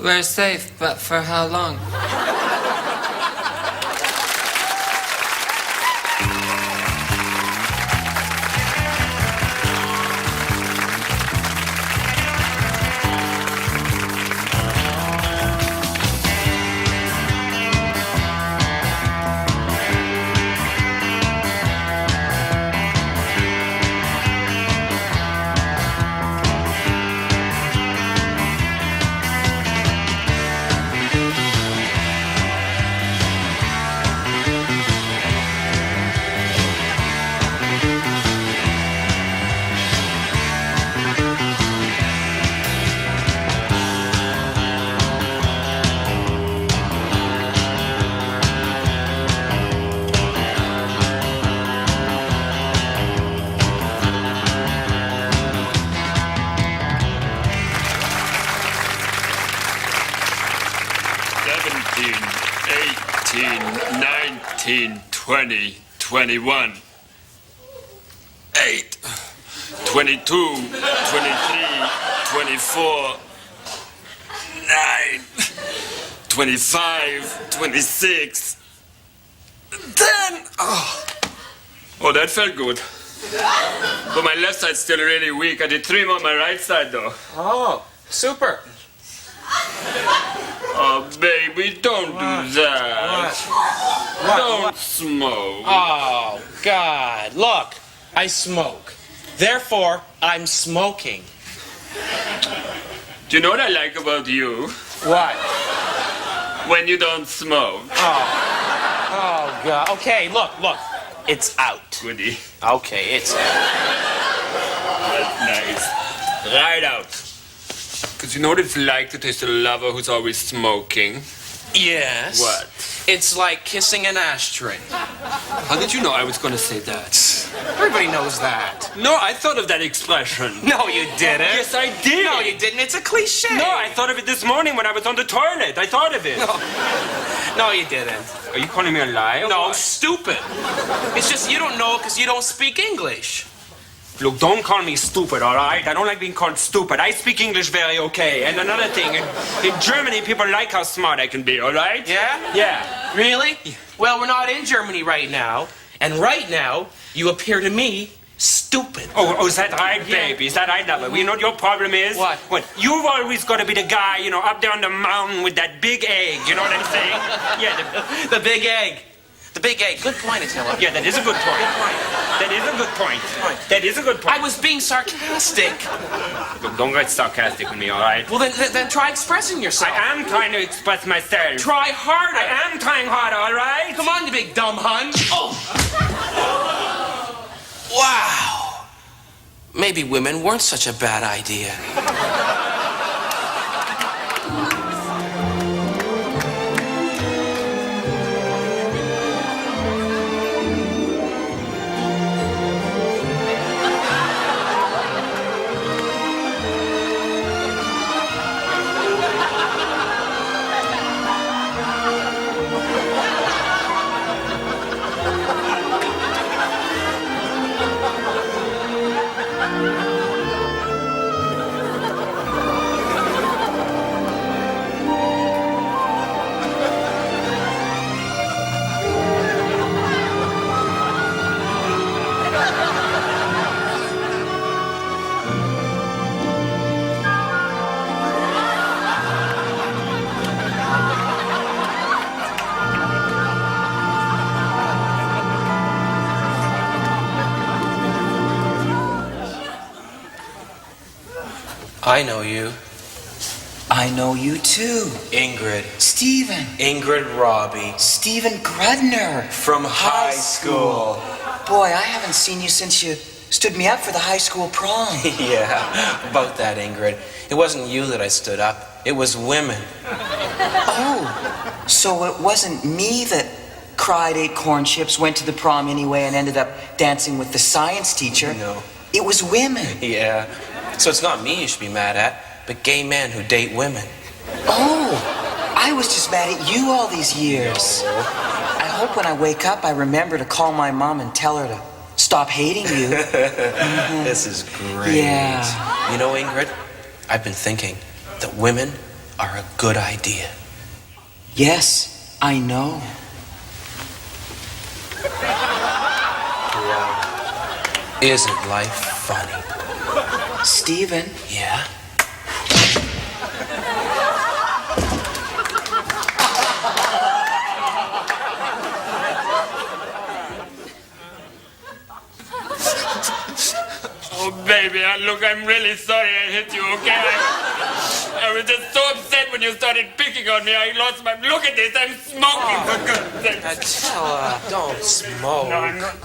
We're safe, but for how long? Nineteen, 20, 21, 8, 22, 23, 24, 9, 25, 26, 10. Oh, that felt good. But my left side's still really weak. I did 3 more on my right side, though. Oh, super. Oh, baby, don't do that. What? Don't smoke. Oh, God. Look, I smoke. Therefore, I'm smoking. Do you know what I like about you? What? When you don't smoke. Oh, God. Okay, look. It's out. Goody. Okay, it's out. That's nice. Right out. Because you know what it's like to taste a lover who's always smoking? Yes. What? It's like kissing an ashtray. How did you know I was going to say that? Everybody knows that. No, I thought of that expression. No, you didn't. Yes, I did. No, you didn't. It's a cliche. No, I thought of it this morning when I was on the toilet. I thought of it. No, you didn't. Are you calling me a liar? No, stupid. It's just you don't know because you don't speak English. Look, don't call me stupid, all right? I don't like being called stupid. I speak English very okay. And another thing, in Germany, people like how smart I can be, all right? Yeah? Yeah. Really? Well, we're not in Germany right now. And right now, you appear to me stupid. Oh, is that right, baby? Is that right, lover? You know what your problem is? What? You've always got to be the guy, you know, up there on the mountain with that big egg. You know what I'm saying? Yeah, The big egg. The big egg. Good point, Attila. Yeah, that is a good point. Good point. That is a good point. That is a good point. I was being sarcastic. Look, don't get sarcastic with me, all right? Well, then try expressing yourself. I am trying to express myself. Try harder. I am trying harder, all right? Come on, you big dumb hun. Oh! Wow. Maybe women weren't such a bad idea. I know you. I know you too. Ingrid. Stephen. Ingrid Robbie. Stephen Grudner. From high school. Boy, I haven't seen you since you stood me up for the high school prom. Yeah, about that, Ingrid. It wasn't you that I stood up. It was women. Oh, so it wasn't me that cried, ate corn chips, went to the prom anyway, and ended up dancing with the science teacher. No. It was women. Yeah. So it's not me you should be mad at, but gay men who date women. Oh, I was just mad at you all these years. No. I hope when I wake up I remember to call my mom and tell her to stop hating you. This is great. Yeah. You know, Ingrid, I've been thinking that women are a good idea. Yes, I know. Wow. Isn't life funny? Stephen. Yeah? Oh, baby, look, I'm really sorry I hit you, okay? I was just so upset when you started picking on me. I lost my... Look at this, I'm smoking, for goodness sake. Attila, don't smoke. No, I'm not...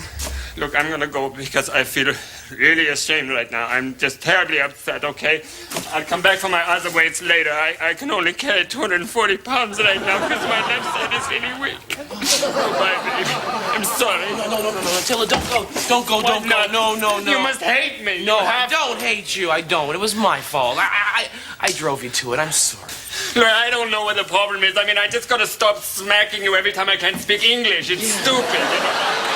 Look, I'm gonna go because I feel really ashamed right now. I'm just terribly upset, okay? I'll come back for my other weights later. I can only carry 240 pounds right now because my left side is really weak. Goodbye, baby. I'm sorry. No, Attila, don't go. Don't go, don't go. No. You must hate me. No, I don't hate you. I don't. It was my fault. I drove you to it. I'm sorry. Look, I don't know what the problem is. I mean, I just gotta stop smacking you every time I can't speak English. It's stupid, you know?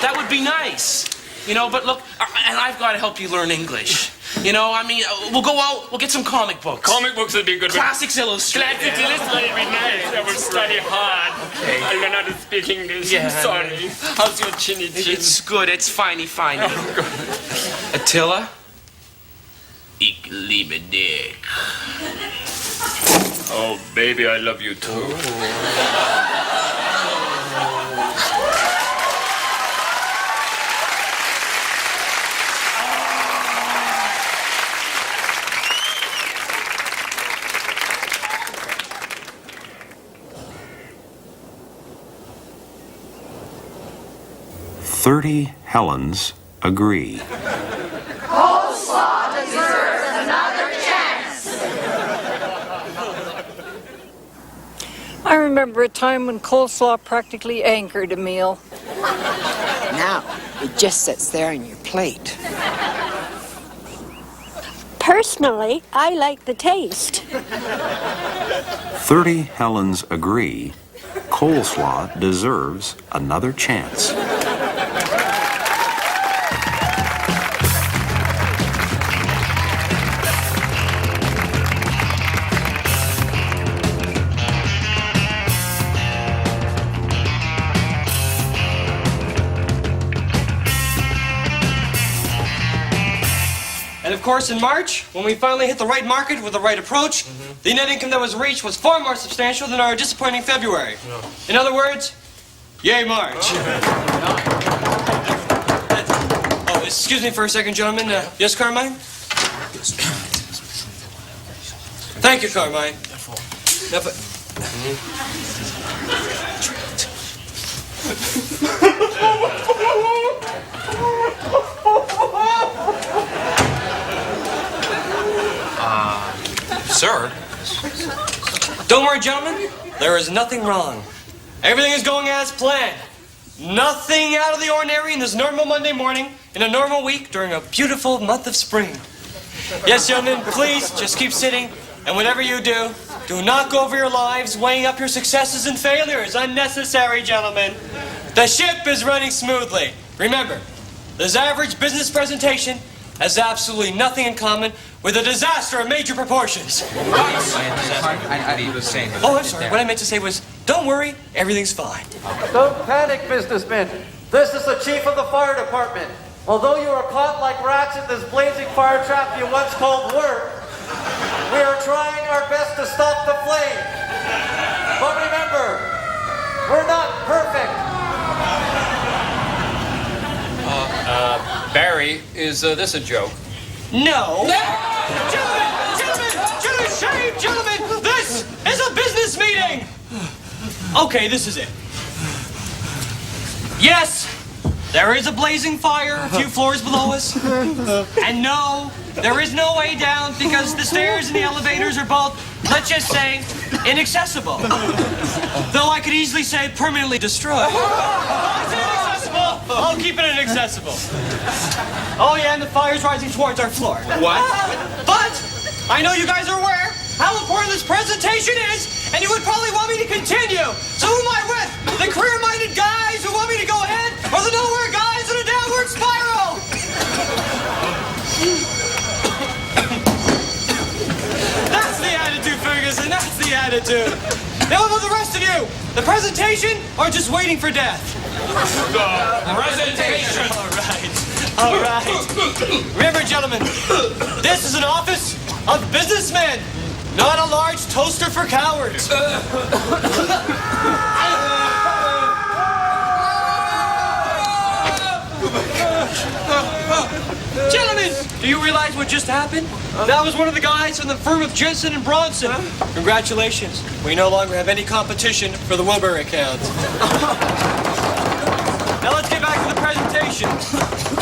That would be nice. You know, but look, and I've got to help you learn English. You know, I mean, we'll go out, we'll get some comic books. Comic books would be good. Classics Illustrated. Classics Illustrated would be nice. I will study hard. Okay. I'll learn how to speak English. Yeah. I'm sorry. How's your chinny chin? It's good. It's finey. Oh, God. Attila? Ich liebe dich. Oh, baby, I love you too. "30 Helens agree." Coleslaw deserves another chance. I remember a time when coleslaw practically anchored a meal. Now, it just sits there on your plate. Personally, I like the taste. 30 Helens agree. Coleslaw deserves another chance. And of course, in March, when we finally hit the right market with the right approach, the net income that was reached was far more substantial than our disappointing February. In other words, Yay, March. Oh, excuse me for a second, gentlemen. Yes, Carmine? Thank you, Carmine. Now, Sir? don't worry, gentlemen. There is nothing wrong. Everything is going as planned. Nothing out of the ordinary in this normal Monday morning, in a normal week, during a beautiful month of spring. Yes, gentlemen, please, just keep sitting. And whatever you do, do not go over your lives weighing up your successes and failures. Unnecessary, gentlemen. The ship is running smoothly. Remember, this average business presentation has absolutely nothing in common with a disaster of major proportions. Oh, I'm sorry. What I meant to say was, don't worry, everything's fine. Don't panic, businessmen. This is the chief of the fire department. Although you are caught like rats in this blazing fire trap you once called work, we are trying our best to stop the flame. But remember, we're not perfect. Barry, is this a joke? No. Gentlemen, shame, gentlemen. This is a business meeting. Okay, this is it. Yes, there is a blazing fire a few floors below us. And no, there is no way down because the stairs and the elevators are both, let's just say, inaccessible. Though I could easily say permanently destroyed. It's inaccessible. I'll keep it inaccessible. Oh yeah, and the fire's rising towards our floor. What? But I know you guys are aware how important this presentation is, and you would probably want me to continue. So who am I with? The career-minded guys who want me to go ahead, or the nowhere guys in a downward spiral? That's the attitude, Ferguson. That's the attitude. Now, what about the rest of you? The presentation or just waiting for death? The presentation. All right. Remember, gentlemen, this is an office of businessmen, not a large toaster for cowards. Gentlemen, do you realize what just happened? That was one of the guys from the firm of Jensen and Bronson. Congratulations. We no longer have any competition for the Wilbur account. Now let's get back to the presentation.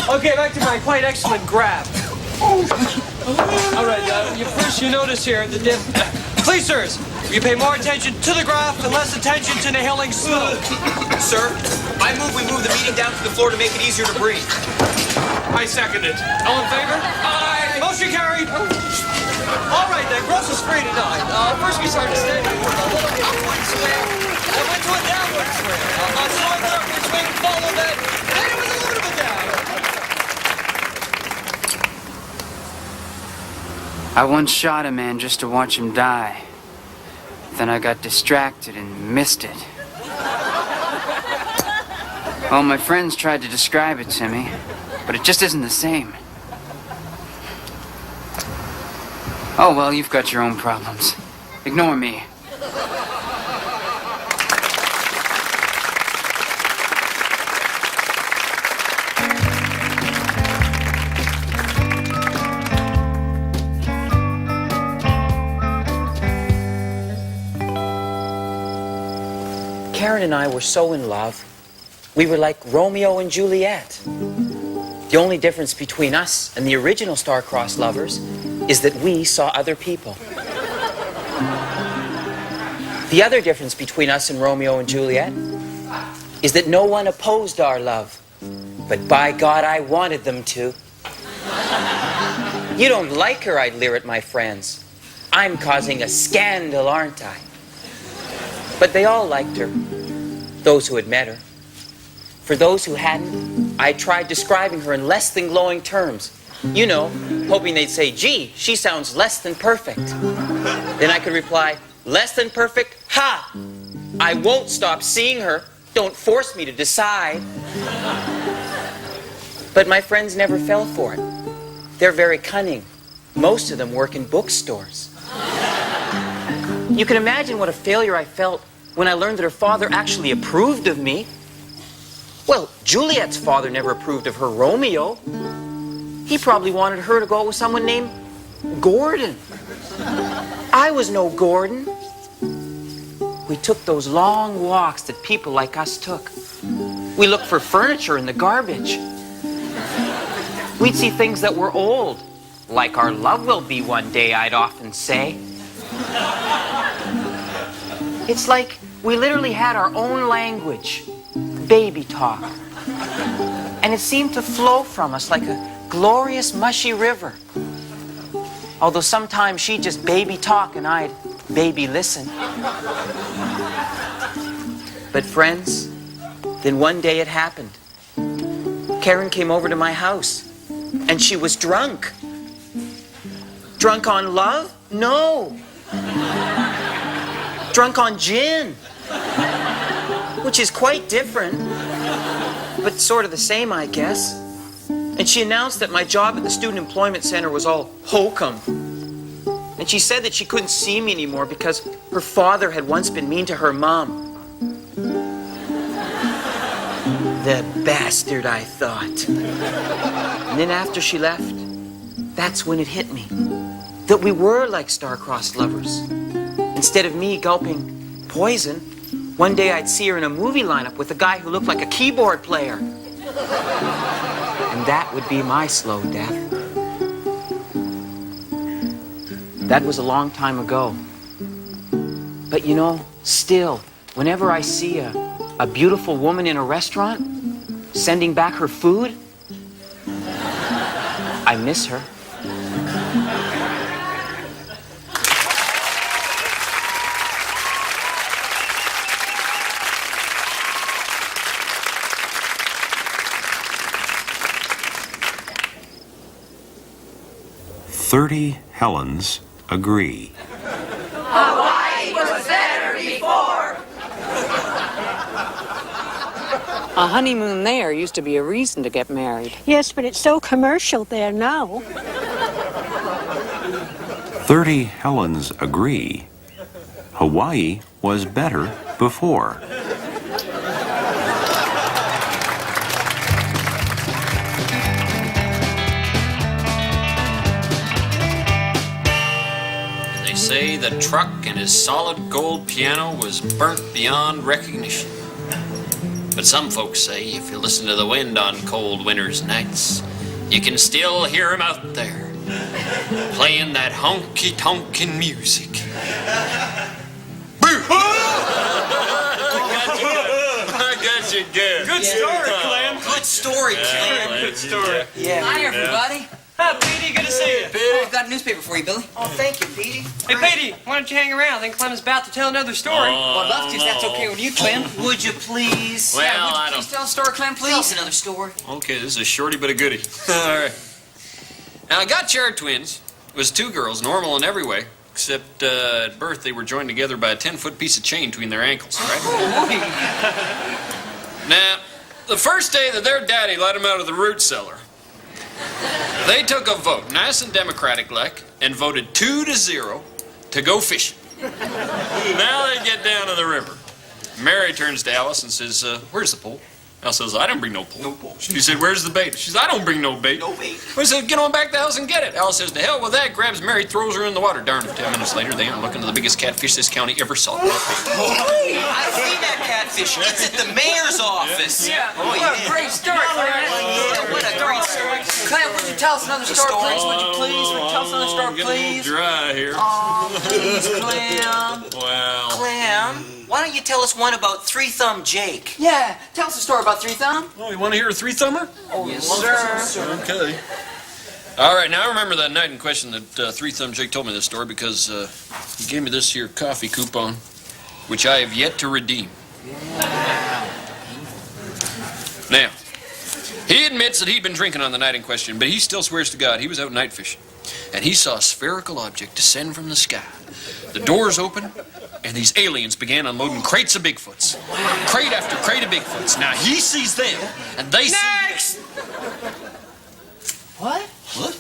Okay, back to my quite excellent graph. All right, first you notice here the dip. Please, sirs, you pay more attention to the graph and less attention to inhaling smoke. Sir, I move we move the meeting down to the floor to make it easier to breathe. I second it. All in favor? Aye. Motion carried. All right, then. Gross is free tonight. First we started standing upward swing. I went to a downward swing. A slight upward swing followed that. Then it was a little bit down. I once shot a man just to watch him die. Then I got distracted and missed it. Well, my friends tried to describe it to me, but it just isn't the same. Oh, well, you've got your own problems. Ignore me. Karen and I were so in love. We were like Romeo and Juliet. The only difference between us and the original star-crossed lovers is that we saw other people. The other difference between us and Romeo and Juliet is that no one opposed our love. But by God, I wanted them to. You don't like her, I'd leer at my friends. I'm causing a scandal, aren't I? But they all liked her, those who had met her. For those who hadn't, I tried describing her in less than glowing terms. You know, hoping they'd say, gee, she sounds less than perfect. Then I could reply, less than perfect? Ha! I won't stop seeing her. Don't force me to decide. But my friends never fell for it. They're very cunning. Most of them work in bookstores. You can imagine what a failure I felt when I learned that her father actually approved of me Well, Juliet's father never approved of her Romeo. He probably wanted her to go out with someone named Gordon. I was no Gordon. We took those long walks that people like us took. We looked for furniture in the garbage. We'd see things that were old, like our love will be one day, I'd often say. It's like we literally had our own language, baby talk. And it seemed to flow from us like a glorious, mushy river. Although sometimes she'd just baby talk and I'd baby listen. But friends, then one day it happened. Karen came over to my house, and she was drunk. Drunk on love? No. Drunk on gin, which is quite different, but sort of the same, I guess. And she announced that my job at the Student Employment Center was all hokum. And she said that she couldn't see me anymore because her father had once been mean to her mom. The bastard, I thought. And then after she left, that's when it hit me. That we were like star-crossed lovers. Instead of me gulping poison, one day I'd see her in a movie lineup with a guy who looked like a keyboard player. And that would be my slow death. That was a long time ago. But you know, still, whenever I see a beautiful woman in a restaurant sending back her food, I miss her. "30 Helens agree." Hawaii was better before. A honeymoon there used to be a reason to get married. Yes, but it's so commercial there now. 30 Helens agree. Hawaii was better before. They say the truck and his solid gold piano was burnt beyond recognition. But some folks say if you listen to the wind on cold winter's nights, you can still hear him out there, playing that honky-tonkin' music. I got you good. Good story, Clem. Good story, Clem. Good story. Yeah. Hi, everybody. Hi, Petey. Good to see you. Oh, I've got a newspaper for you, Billy. Oh, thank you, Petey. Hey, Petey, why don't you hang around? I think Clem's about to tell another story. Well, I'd love to, if that's okay with you, Clem. Would you please? Well, would you I please don't... tell a story, Clem, please? Tell us another story. Okay, this is a shorty but a goodie. All right. Now, I got chair twins. It was two girls, normal in every way, except at birth they were joined together by a 10-foot piece of chain between their ankles, right? Now, the first day that their daddy let them out of the root cellar, they took a vote, nice and democratic-like, and voted 2-0 to go fishing. Now they get down to the river. Mary turns to Alice and says, where's the pole? Alice says, I didn't bring no pole. No pole. She said, where's the bait? She says, I don't bring no bait. No bait. We said, get on back to the house and get it. Alice says, to hell with that, grabs Mary, throws her in the water. Darn if 10 minutes later, they aren't looking to the biggest catfish this county ever saw. I've seen that catfish. It's at the mayor's office. Yeah. Oh, what a great story, Clem. What a great story. Clem, would you tell us another story, please? Would you please? Would you tell us another story, please? Dry here. Oh, please, Clem. Well. Clem, why don't you tell us one about Three Thumb Jake? Yeah, tell us a story about Three Thumb. Oh, you want to hear a three-thumber? Oh, yes, sir. Okay. All right, now I remember that night in question that Three Thumb Jake told me this story because he gave me this here coffee coupon, which I have yet to redeem. Now, he admits that he'd been drinking on the night in question, but he still swears to God he was out night fishing, and he saw a spherical object descend from the sky. The doors opened, and these aliens began unloading crates of Bigfoots. Crate after crate of Bigfoots. Now, he sees them, and they Next! see... What? What?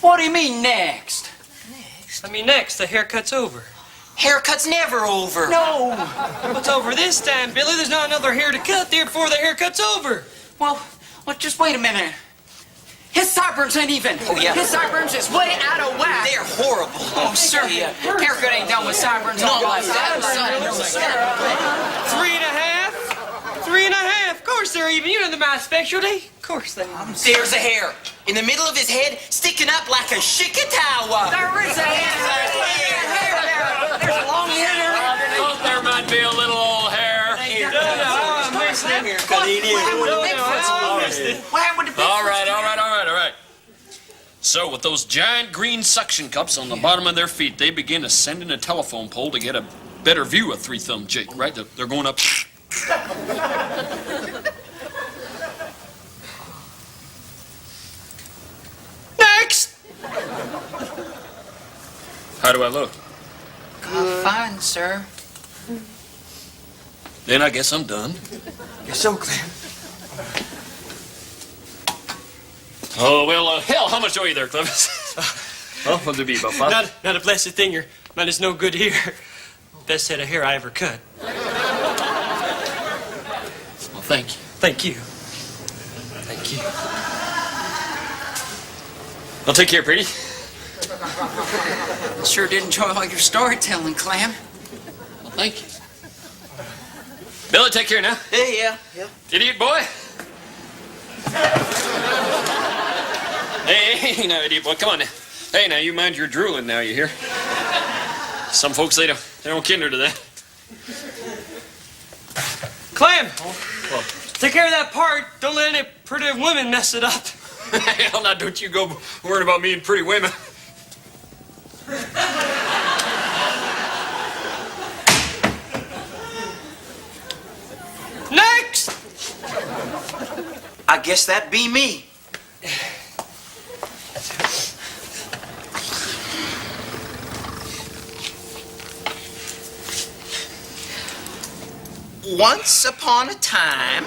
What do you mean, next? I mean, next, the haircut's over. Haircut's never over. No! What's over this time, Billy? There's not another hair to cut, therefore the haircut's over. Well, just wait a minute. His sideburns ain't even. Oh, yeah. His sideburns is way out of whack. They're horrible. Oh, sir. Haircut ain't done with sideburns all like that. 3.5? 3.5? Of course they're even. You know the math specialty. Of course they are. There's a hair in the middle of his head sticking up like a shikatawa. There is a hair. There's a long hair there. Oh, there might be a little old hair. All right. So, with those giant green suction cups on the bottom of their feet, they begin ascending a telephone pole to get a better view of Three Thumb Jake, right? They're going up. Next! How do I look? Fine, sir. Then I guess I'm done. You're so Clem. Oh, well, hell, how much owe you there, Clevis? Well, what'd it be, about five? Not a blessed thing. Your man is no good here. Best head of hair I ever cut. Well, thank you. Thank you. Thank you. Well, take care, pretty. Sure did enjoy all your storytelling, Clam. Well, thank you. Billy, take care now. Yeah. Idiot boy. Hey, now, idiot boy, come on now. Hey, now, you mind your drooling now, you hear? Some folks, they don't kinder to that. Clem! Take care of that part. Don't let any pretty women mess it up. Hell, now, don't you go worrying about me and pretty women. Next! I guess that be me. Once upon a time,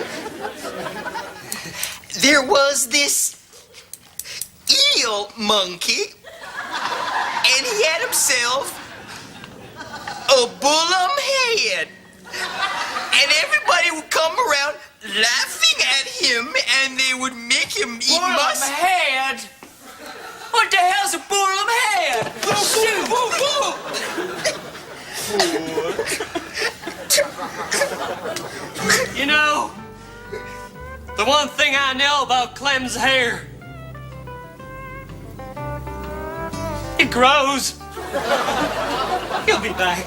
there was this eel monkey, and he had himself a bullum head. And everybody would come around laughing at him, and they would make him eat Bullum head? What the hell's a bullum head? You know, the one thing I know about Clem's hair, it grows. He'll be back.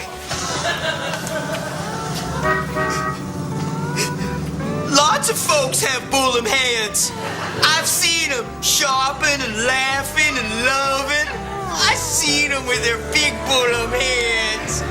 Lots of folks have bullum heads. I've seen them shopping and laughing and loving. I've seen them with their big bullum heads.